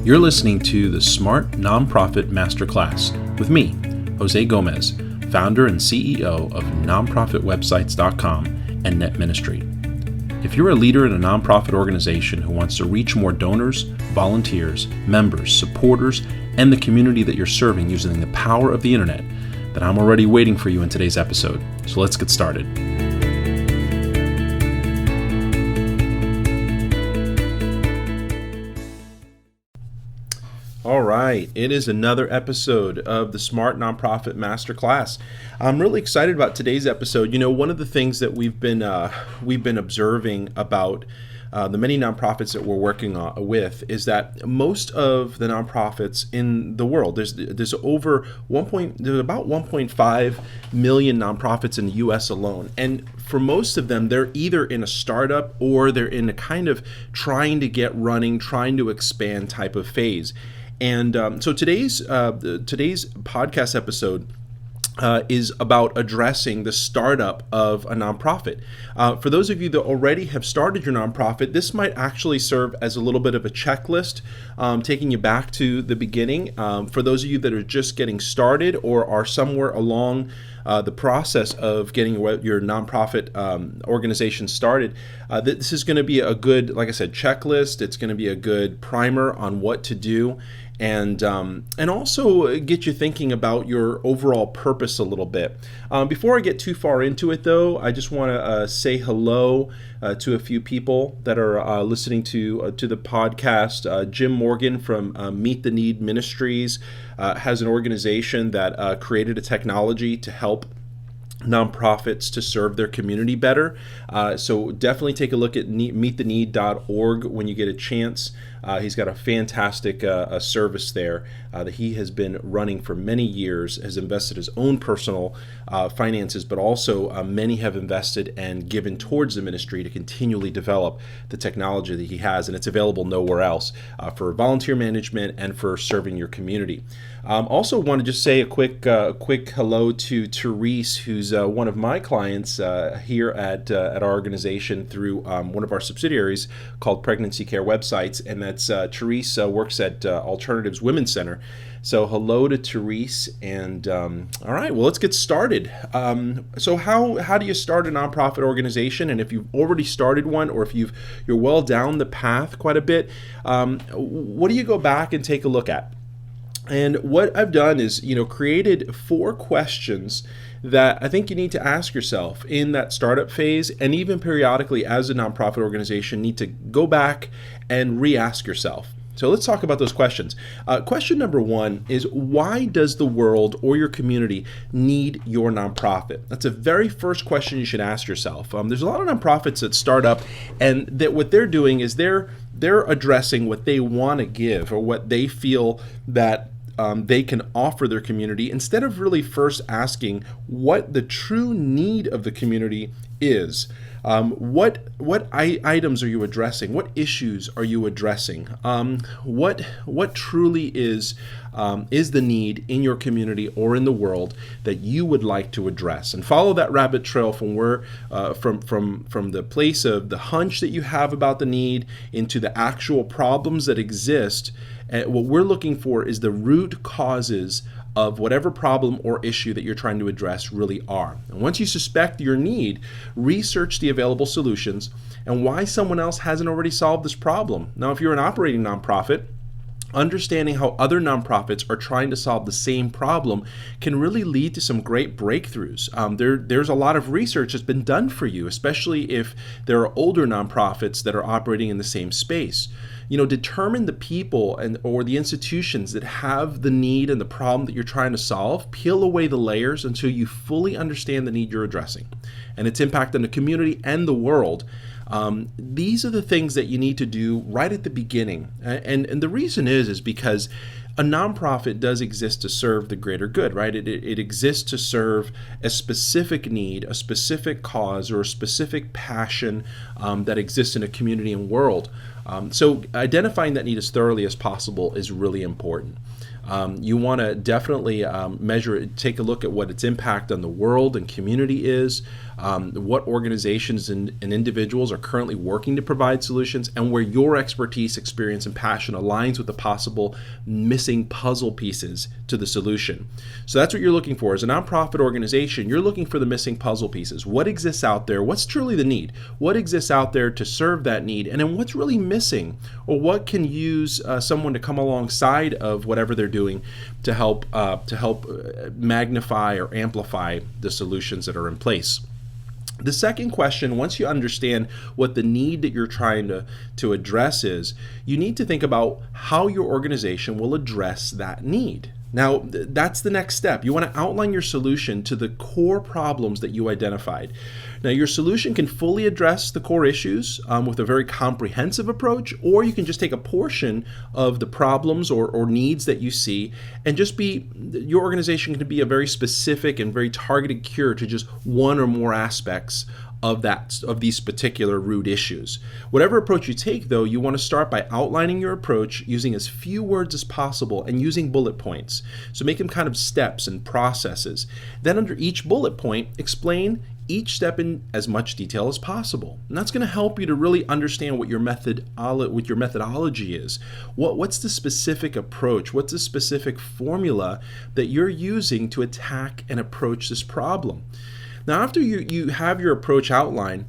You're listening to the Smart Nonprofit Masterclass with me, Jose Gomez, founder and CEO of nonprofitwebsites.com and Net Ministry. If you're a leader in a nonprofit organization who wants to reach more donors, volunteers, members, supporters, and the community that you're serving using the power of the internet, then I'm already waiting for you in today's episode. So let's get started. All right, it is another episode of the Smart Nonprofit Masterclass. I'm really excited about today's episode. You know, one of the things that we've been observing about the many nonprofits that we're working with is that most of the nonprofits in the world, there's about 1.5 million nonprofits in the U.S. alone, and for most of them, they're either in a startup or they're in a kind of trying to get running, trying to expand type of phase. And so today's podcast episode is about addressing the startup of a nonprofit. For those of you that already have started your nonprofit, this might actually serve as a little bit of a checklist, taking you back to the beginning. For those of you that are just getting started or are somewhere along the process of getting your nonprofit organization started, this is going to be a good, like I said, checklist. It's going to be a good primer on what to do. And also get you thinking about your overall purpose a little bit. Before I get too far into it, though, I just want to say hello to a few people that are listening to the podcast. Jim Morgan from Meet the Need Ministries has an organization that created a technology to help nonprofits to serve their community better. So definitely take a look at meettheneed.org when you get a chance. He's got a fantastic service there that he has been running for many years, has invested his own personal finances, but also many have invested and given towards the ministry to continually develop the technology that he has, and it's available nowhere else for volunteer management and for serving your community. Also want to just say a quick hello to Therese, who's one of my clients here at our organization through one of our subsidiaries called Pregnancy Care Websites, and that's Therese works at Alternatives Women's Center. So hello to Therese, and all right, well, let's get started. So how do you start a nonprofit organization? And if you've already started one, or if you're well down the path quite a bit, what do you go back and take a look at? And what I've done is, created 4 questions that I think you need to ask yourself in that startup phase, and even periodically as a nonprofit organization need to go back and re-ask yourself. So let's talk about those questions. Question number 1 is, why does the world or your community need your nonprofit? That's the very first question you should ask yourself. There's a lot of nonprofits that start up, and that what they're doing is they're addressing what they want to give or what they feel that they can offer their community, instead of really first asking what the true need of the community is. What items are you addressing? What issues are you addressing? What truly is the need in your community or in the world that you would like to address? And follow that rabbit trail from where from the place of the hunch that you have about the need into the actual problems that exist. What we're looking for is the root causes of whatever problem or issue that you're trying to address really are. And once you suspect your need, research the available solutions and why someone else hasn't already solved this problem. Now, if you're an operating nonprofit, understanding how other nonprofits are trying to solve the same problem can really lead to some great breakthroughs. There's a lot of research that's been done for you, especially if there are older nonprofits that are operating in the same space. Determine the people or the institutions that have the need and the problem that you're trying to solve. Peel away the layers until you fully understand the need you're addressing and its impact on the community and the world. These are the things that you need to do right at the beginning. And the reason is because a nonprofit does exist to serve the greater good, right? It exists to serve a specific need, a specific cause, or a specific passion that exists in a community and world. So identifying that need as thoroughly as possible is really important. You want to definitely measure it, take a look at what its impact on the world and community is. what organizations and individuals are currently working to provide solutions, and where your expertise, experience, and passion aligns with the possible missing puzzle pieces to the solution. So that's what you're looking for. As a nonprofit organization, you're looking for the missing puzzle pieces. What exists out there? What's truly the need? What exists out there to serve that need? And then what's really missing? Or what can use someone to come alongside of whatever they're doing to help magnify or amplify the solutions that are in place. The second question, once you understand what the need that you're trying to address is, you need to think about how your organization will address that need. Now, that's the next step. You want to outline your solution to the core problems that you identified. Now, your solution can fully address the core issues with a very comprehensive approach, or you can just take a portion of the problems or needs that you see and your organization can be a very specific and very targeted cure to just one or more aspects of these particular root issues. Whatever approach you take, though, you want to start by outlining your approach using as few words as possible and using bullet points. So make them kind of steps and processes. Then under each bullet point, explain each step in as much detail as possible. And that's going to help you to really understand what your methodology is. What's the specific approach? What's the specific formula that you're using to attack and approach this problem? Now, after you have your approach outlined,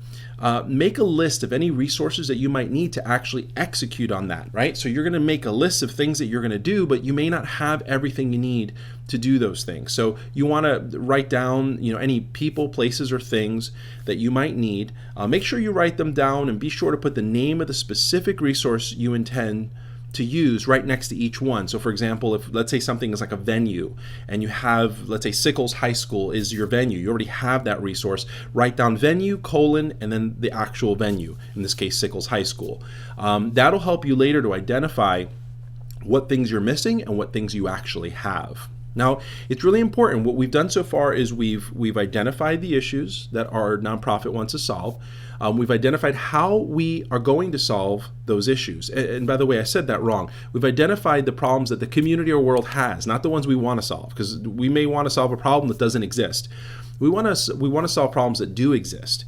make a list of any resources that you might need to actually execute on that, right? So you're going to make a list of things that you're going to do, but you may not have everything you need to do those things. So you want to write down, any people, places, or things that you might need. Make sure you write them down and be sure to put the name of the specific resource you intend to use right next to each one. So for example, if let's say something is like a venue and you have, let's say Sickles High School is your venue, you already have that resource, write down venue, and then the actual venue, in this case Sickles High School. That'll help you later to identify what things you're missing and what things you actually have. Now, it's really important. What we've done so far is we've identified the issues that our nonprofit wants to solve. We've identified how we are going to solve those issues. And by the way, I said that wrong. We've identified the problems that the community or world has, not the ones we want to solve, because we may want to solve a problem that doesn't exist. We want to solve problems that do exist,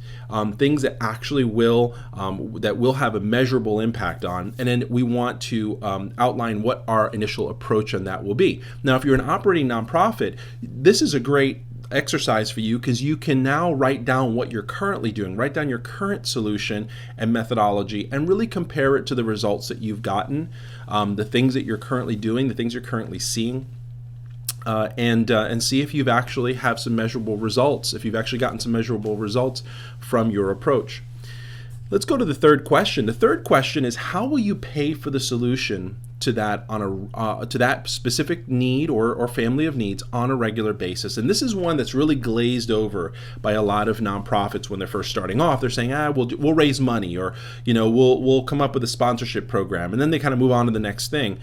things that actually will have a measurable impact on, and then we want to outline what our initial approach on that will be. Now, if you're an operating nonprofit, this is a great exercise for you because you can now write down what you're currently doing, write down your current solution and methodology, and really compare it to the results that you've gotten, the things that you're currently doing, the things you're currently seeing. And see if you've actually have some measurable results, if you've actually gotten some measurable results from your approach. Let's go to the third question. The third question is, how will you pay for the solution to that to that specific need or family of needs on a regular basis? And this is one that's really glazed over by a lot of nonprofits when they're first starting off. They're saying, we'll raise money, or we'll come up with a sponsorship program, and then they kind of move on to the next thing.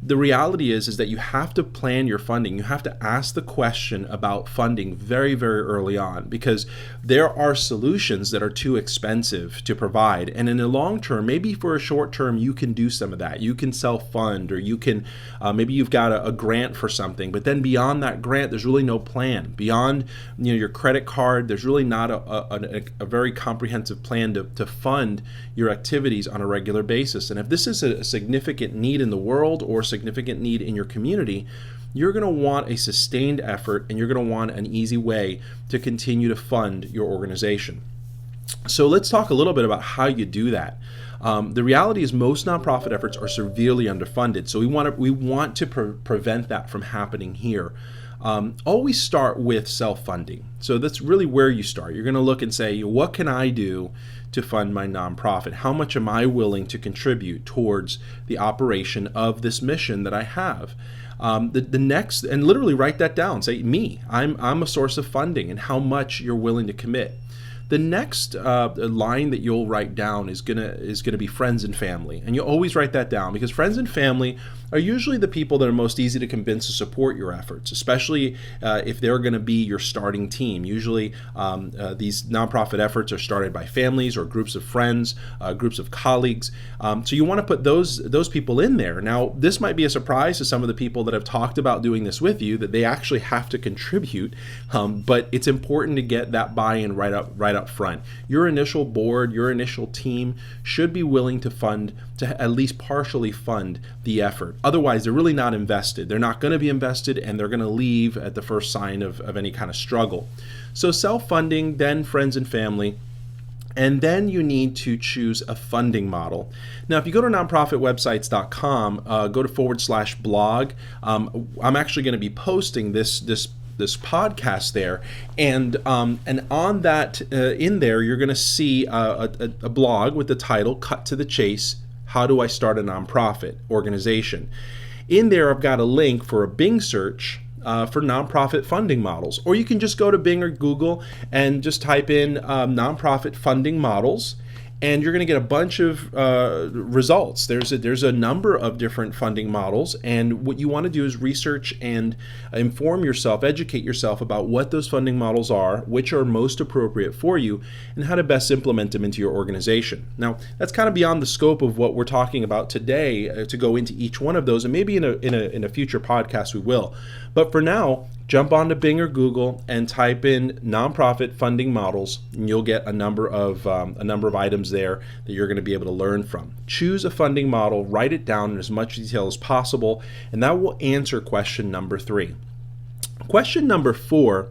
The reality is that you have to plan your funding. You have to ask the question about funding very, very early on, because there are solutions that are too expensive to provide. And in the long term, maybe for a short term, you can do some of that. You can self-fund, or you can, maybe you've got a grant for something, but then beyond that grant, there's really no plan. Beyond your credit card, there's really not a very comprehensive plan to fund your activities on a regular basis. And if this is a significant need in the world or significant need in your community, you're going to want a sustained effort, and you're going to want an easy way to continue to fund your organization. So let's talk a little bit about how you do that. The reality is most nonprofit efforts are severely underfunded, so we want to prevent that from happening here. Always start with self-funding. So that's really where you start. You're going to look and say, what can I do to fund my nonprofit? How much am I willing to contribute towards the operation of this mission that I have? The next, and literally write that down. Say, I'm a source of funding, and how much you're willing to commit. The next line that you'll write down is gonna be friends and family, and you'll always write that down because friends and family are usually the people that are most easy to convince to support your efforts, especially if they're going to be your starting team. Usually, these nonprofit efforts are started by families or groups of friends, groups of colleagues. So you want to put those people in there. Now, this might be a surprise to some of the people that have talked about doing this with you, that they actually have to contribute, but it's important to get that buy-in right up front. Your initial board, your initial team should be willing to at least partially fund the effort. Otherwise, they're really not invested. They're not going to be invested, and they're going to leave at the first sign of any kind of struggle. So self-funding, then friends and family, and then you need to choose a funding model. Now, if you go to nonprofitwebsites.com, go to /blog. I'm actually going to be posting this podcast there, and on that in there, you're going to see a blog with the title "Cut to the Chase: How do I Start a Nonprofit Organization?" In there, I've got a link for a Bing search for nonprofit funding models, or you can just go to Bing or Google and just type in nonprofit funding models, and you're going to get a bunch of results. There's a number of different funding models, and what you want to do is research and inform yourself, educate yourself about what those funding models are, which are most appropriate for you, and how to best implement them into your organization. Now, that's kind of beyond the scope of what we're talking about today to go into each one of those, and maybe in a future podcast we will. But for now, jump onto Bing or Google and type in nonprofit funding models, and you'll get a number of items there that you're going to be able to learn from. Choose a funding model, write it down in as much detail as possible, and that will answer question number 3. Question number 4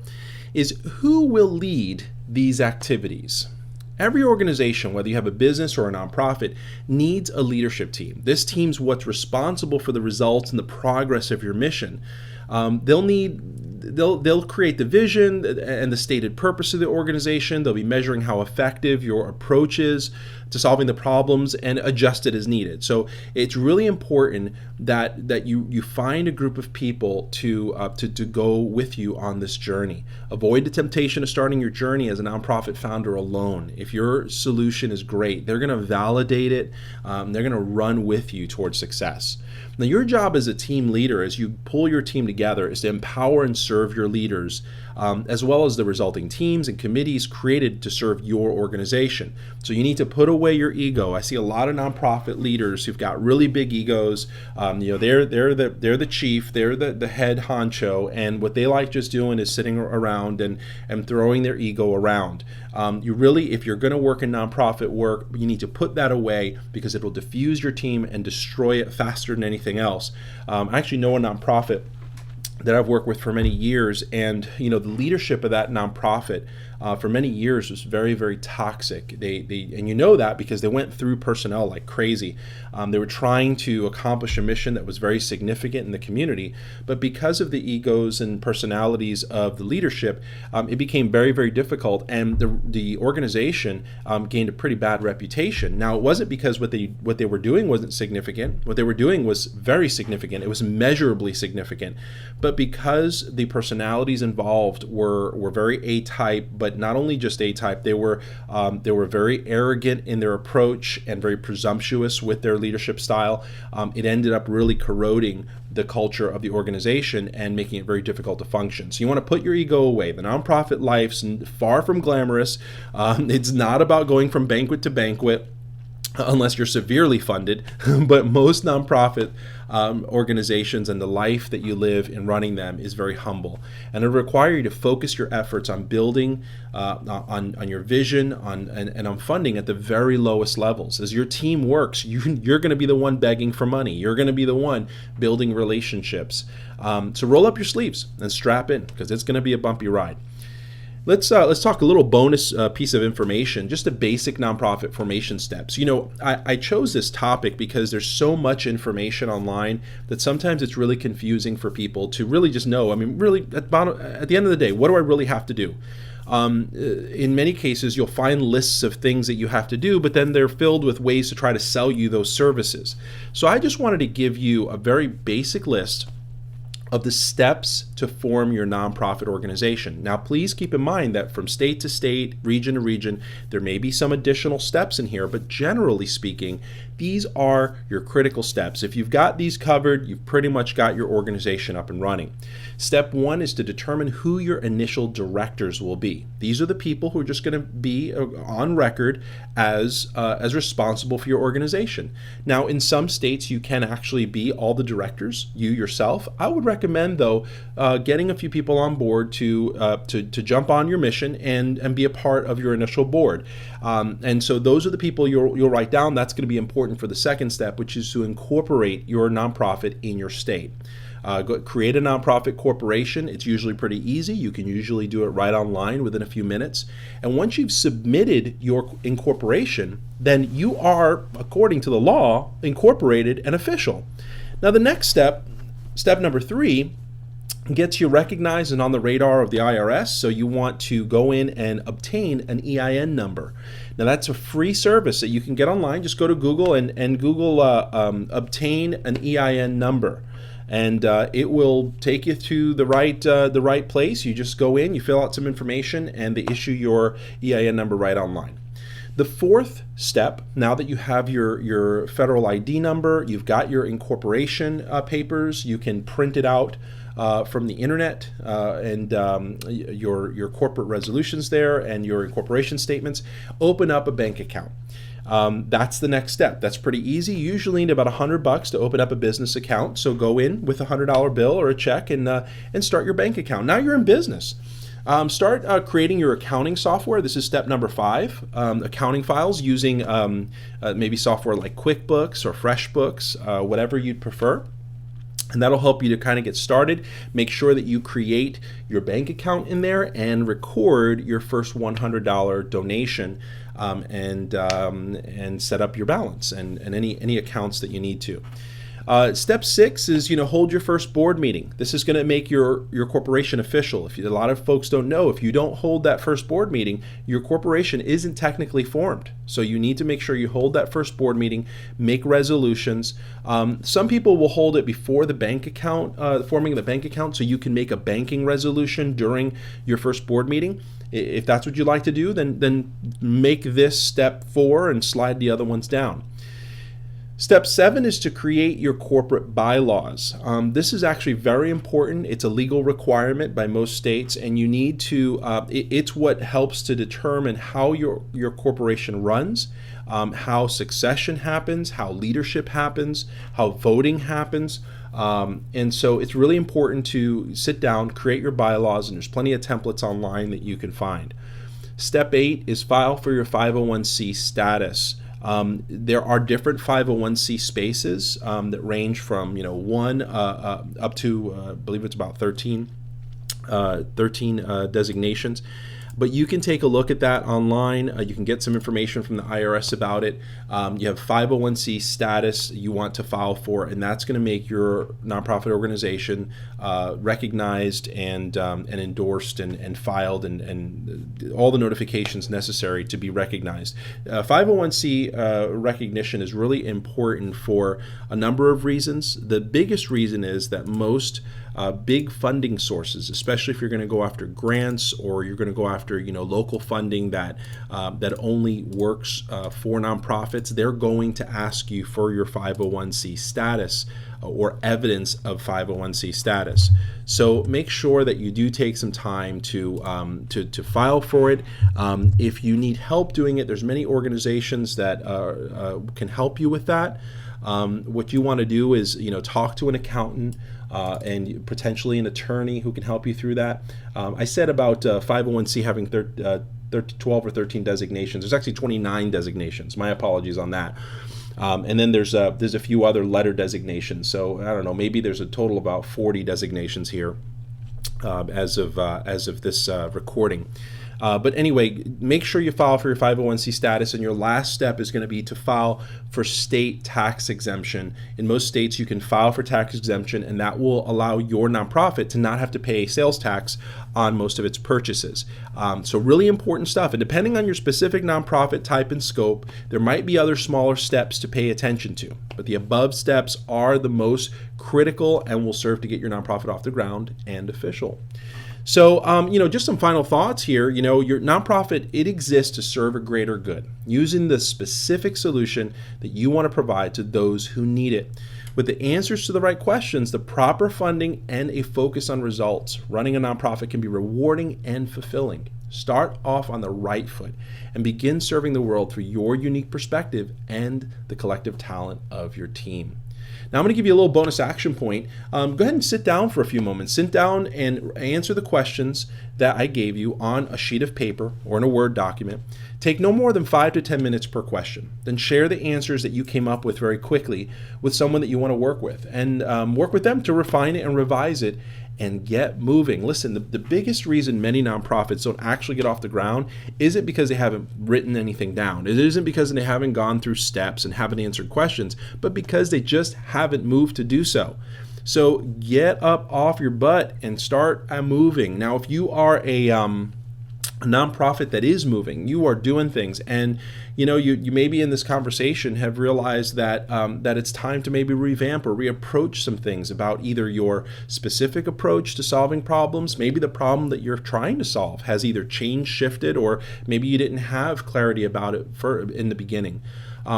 is, who will lead these activities? Every organization, whether you have a business or a nonprofit, needs a leadership team. This team's what's responsible for the results and the progress of your mission. They'll create the vision and the stated purpose of the organization. They'll be measuring how effective your approach is to solving the problems and adjust it as needed. So it's really important that you find a group of people to go with you on this journey. Avoid the temptation of starting your journey as a nonprofit founder alone. If your solution is great, they're going to validate it. They're going to run with you towards success. Now, your job as a team leader, as you pull your team together, is to empower and serve your leaders, as well as the resulting teams and committees created to serve your organization. So you need to put away your ego. I see a lot of nonprofit leaders who've got really big egos. They're the chief, they're the head honcho, and what they like just doing is sitting around and throwing their ego around. If you're going to work in nonprofit work, you need to put that away because it will diffuse your team and destroy it faster than anything else. I actually know a nonprofit that I've worked with for many years, and the leadership of that nonprofit for many years was very, very toxic. And you know that because they went through personnel like crazy. They were trying to accomplish a mission that was very significant in the community, but because of the egos and personalities of the leadership, it became very, very difficult, and the organization gained a pretty bad reputation. Now, it wasn't because what they were doing wasn't significant. What they were doing was very significant. It was measurably significant, but because the personalities involved were very A-type, but not only just A-type, they were very arrogant in their approach and very presumptuous with their leadership style. It ended up really corroding the culture of the organization and making it very difficult to function. So you want to put your ego away. The nonprofit life's far from glamorous. It's not about going from banquet to banquet, unless you're severely funded, but most nonprofit organizations and the life that you live in running them is very humble, and it requires you to focus your efforts on building on your vision and on funding at the very lowest levels. As your team works, you're going to be the one begging for money. You're going to be the one building relationships. So roll up your sleeves and strap in, because it's going to be a bumpy ride. Let's talk a little bonus piece of information, just the basic nonprofit formation steps. I chose this topic because there's so much information online that sometimes it's really confusing for people to really just know. I mean, really, at the end of the day, what do I really have to do? In many cases, you'll find lists of things that you have to do, but then they're filled with ways to try to sell you those services. So I just wanted to give you a very basic list of the steps to form your nonprofit organization. Now, please keep in mind that from state to state, region to region, there may be some additional steps in here, but generally speaking, these are your critical steps. If you've got these covered, you've pretty much got your organization up and running. Step one is to determine who your initial directors will be. These are the people who are just going to be on record as responsible for your organization. Now, in some states, you can actually be all the directors, you yourself. I would recommend, though, getting a few people on board to jump on your mission and be a part of your initial board. And so those are the people you'll write down. That's going to be important for the second step, which is to incorporate your nonprofit in your state. Create a nonprofit corporation. It's usually pretty easy. You can usually do it right online within a few minutes. And once you've submitted your incorporation, then you are, according to the law, incorporated and official. Now, the next step number 3, gets you recognized and on the radar of the IRS. So you want to go in and obtain an EIN number. Now, that's a free service that you can get online. Just go to Google and Google obtain an EIN number. And it will take you to the right place. You just go in, you fill out some information, and they issue your EIN number right online. The fourth step, now that you have your federal ID number, you've got your incorporation papers, you can print it out from the internet and your corporate resolutions there and your incorporation statements. Open up a bank account. That's the next step. That's pretty easy. You usually need about $100 to open up a business account. So go in with a $100 bill or a check and start your bank account. Now you're in business. Start creating your accounting software. This is step number 5. Accounting files using maybe software like QuickBooks or FreshBooks, whatever you'd prefer. And that'll help you to kind of get started. Make sure that you create your bank account in there and record your first $100 donation and set up your balance and any accounts that you need to. Step 6 is, hold your first board meeting. This is going to make your corporation official. A lot of folks don't know, if you don't hold that first board meeting, your corporation isn't technically formed. So you need to make sure you hold that first board meeting, make resolutions. Some people will hold it before the bank account, forming the bank account, so you can make a banking resolution during your first board meeting. If that's what you'd like to do, then make this step 4 and slide the other ones down. Step 7 is to create your corporate bylaws. This is actually very important. It's a legal requirement by most states, and you need to, it's what helps to determine how your corporation runs, how succession happens, how leadership happens, how voting happens. And so it's really important to sit down, create your bylaws, and there's plenty of templates online that you can find. Step 8 is file for your 501c status. There are different 501c spaces that range from 1 up to I believe it's about 13 designations. But you can take a look at that online. You can get some information from the IRS about it. You have 501c status you want to file for, and that's going to make your nonprofit organization recognized and endorsed and filed and all the notifications necessary to be recognized. 501c recognition is really important for a number of reasons. The biggest reason is that most big funding sources, especially if you're going to go after grants or you're going to go after local funding that only works for nonprofits, they're going to ask you for your 501c status or evidence of 501c status. So make sure that you do take some time to file for it. If you need help doing it, there's many organizations that can help you with that. What you want to do is talk to an accountant and potentially an attorney who can help you through that. I said about 501c having 12 or 13 designations. There's actually 29 designations. My apologies on that. And then there's a few other letter designations. So I don't know, maybe there's a total about 40 designations here as of this recording. But anyway, make sure you file for your 501c status, and your last step is going to be to file for state tax exemption. In most states, you can file for tax exemption, and that will allow your nonprofit to not have to pay sales tax on most of its purchases. So really important stuff. And depending on your specific nonprofit type and scope, there might be other smaller steps to pay attention to. But the above steps are the most critical and will serve to get your nonprofit off the ground and official. So, just some final thoughts here. Your nonprofit, it exists to serve a greater good, using the specific solution that you want to provide to those who need it. With the answers to the right questions, the proper funding, and a focus on results, running a nonprofit can be rewarding and fulfilling. Start off on the right foot and begin serving the world through your unique perspective and the collective talent of your team. Now I'm going to give you a little bonus action point. Go ahead and sit down for a few moments. Sit down and answer the questions that I gave you on a sheet of paper or in a Word document. Take no more than 5 to 10 minutes per question. Then share the answers that you came up with very quickly with someone that you want to work with, and work with them to refine it and revise it and get moving. Listen, the biggest reason many nonprofits don't actually get off the ground isn't because they haven't written anything down. It isn't because they haven't gone through steps and haven't answered questions, but because they just haven't moved to do so. So get up off your butt and start moving. Now, if you are a nonprofit that is moving, you are doing things, and you maybe in this conversation have realized that that it's time to maybe revamp or reapproach some things about either your specific approach to solving problems. Maybe the problem that you're trying to solve has either changed, shifted, or maybe you didn't have clarity about it in the beginning.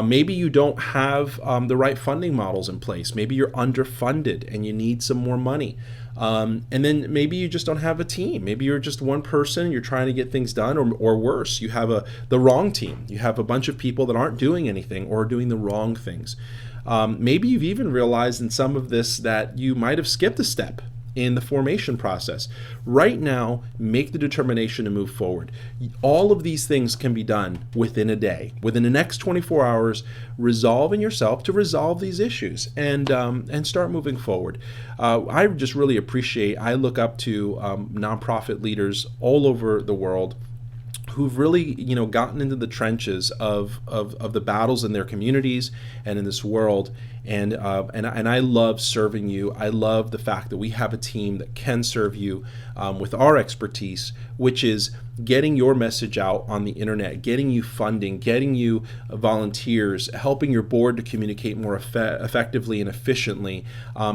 Maybe you don't have the right funding models in place. Maybe you're underfunded and you need some more money. And then maybe you just don't have a team. Maybe you're just one person, you're trying to get things done, or worse, you have the wrong team. You have a bunch of people that aren't doing anything or are doing the wrong things. Maybe you've even realized in some of this that you might have skipped a step in the formation process. Right now, make the determination to move forward. All of these things can be done within a day. Within the next 24 hours, resolve in yourself to resolve these issues and start moving forward. I just really I look up to nonprofit leaders all over the world who've really, gotten into the trenches of the battles in their communities and in this world. And I love serving you. I love the fact that we have a team that can serve you with our expertise, which is getting your message out on the internet, getting you funding, getting you volunteers, helping your board to communicate more effectively and efficiently,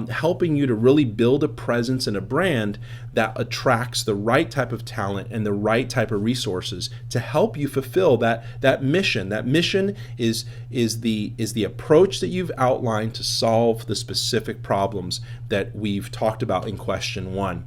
helping you to really build a presence and a brand that attracts the right type of talent and the right type of resources to help you fulfill that mission. That mission is the approach that you've outlined to solve the specific problems that we've talked about in question 1.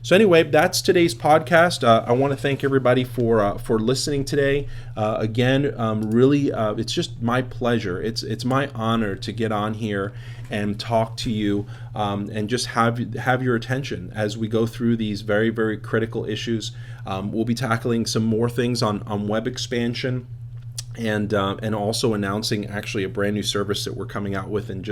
So anyway, that's today's podcast. I want to thank everybody for listening today. Again, really, it's just my pleasure. It's my honor to get on here and talk to you and just have your attention as we go through these very, very critical issues. We'll be tackling some more things on web expansion. And also announcing actually a brand new service that we're coming out with in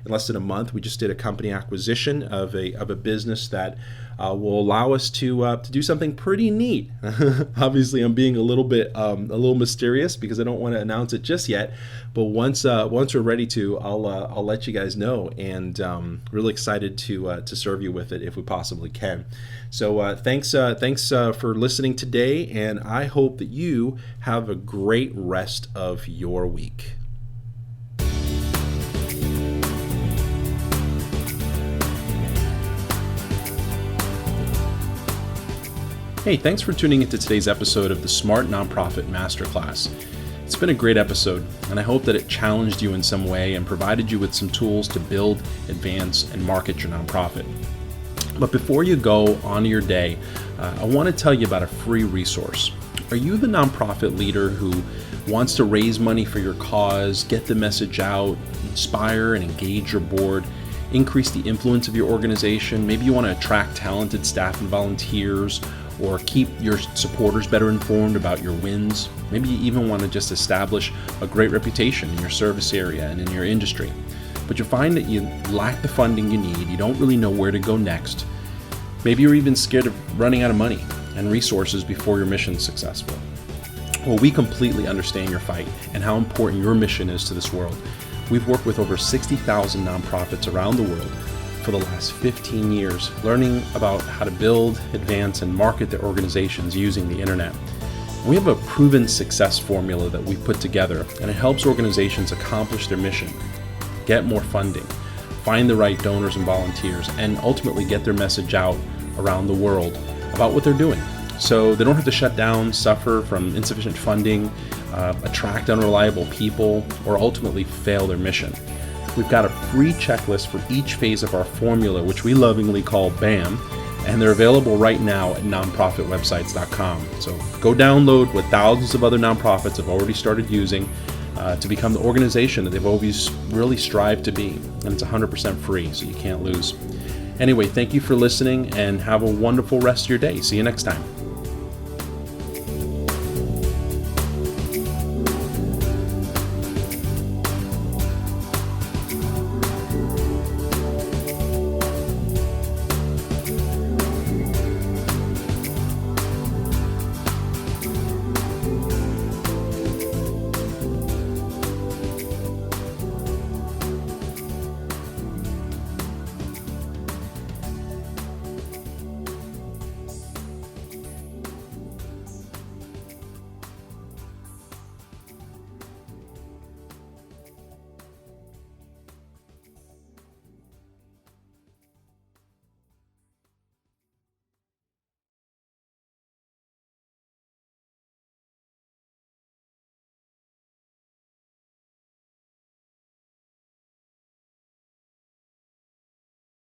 less than a month. We just did a company acquisition of a business that will allow us to do something pretty neat. Obviously, I'm being a little mysterious because I don't want to announce it just yet. But once we're ready to, I'll let you guys know. And really excited to serve you with it if we possibly can. So thanks for listening today, and I hope that you have a great rest of your week. Hey, thanks for tuning into today's episode of the Smart Nonprofit Masterclass. It's been a great episode, and I hope that it challenged you in some way and provided you with some tools to build, advance, and market your nonprofit. But before you go on your day, I want to tell you about a free resource. Are you the nonprofit leader who wants to raise money for your cause, get the message out, inspire and engage your board, increase the influence of your organization? Maybe you want to attract talented staff and volunteers, or keep your supporters better informed about your wins. Maybe you even want to just establish a great reputation in your service area and in your industry. But you find that you lack the funding you need, you don't really know where to go next. Maybe you're even scared of running out of money and resources before your mission is successful. Well, we completely understand your fight and how important your mission is to this world. We've worked with over 60,000 nonprofits around the world for the last 15 years, learning about how to build, advance, and market their organizations using the internet. We have a proven success formula that we've put together, and it helps organizations accomplish their mission, get more funding, find the right donors and volunteers, and ultimately get their message out around the world about what they're doing. So they don't have to shut down, suffer from insufficient funding, attract unreliable people, or ultimately fail their mission. We've got a free checklist for each phase of our formula, which we lovingly call BAM, and they're available right now at nonprofitwebsites.com. So go download what thousands of other nonprofits have already started using to become the organization that they've always really strived to be. And it's 100% free, so you can't lose. Anyway, thank you for listening and have a wonderful rest of your day. See you next time.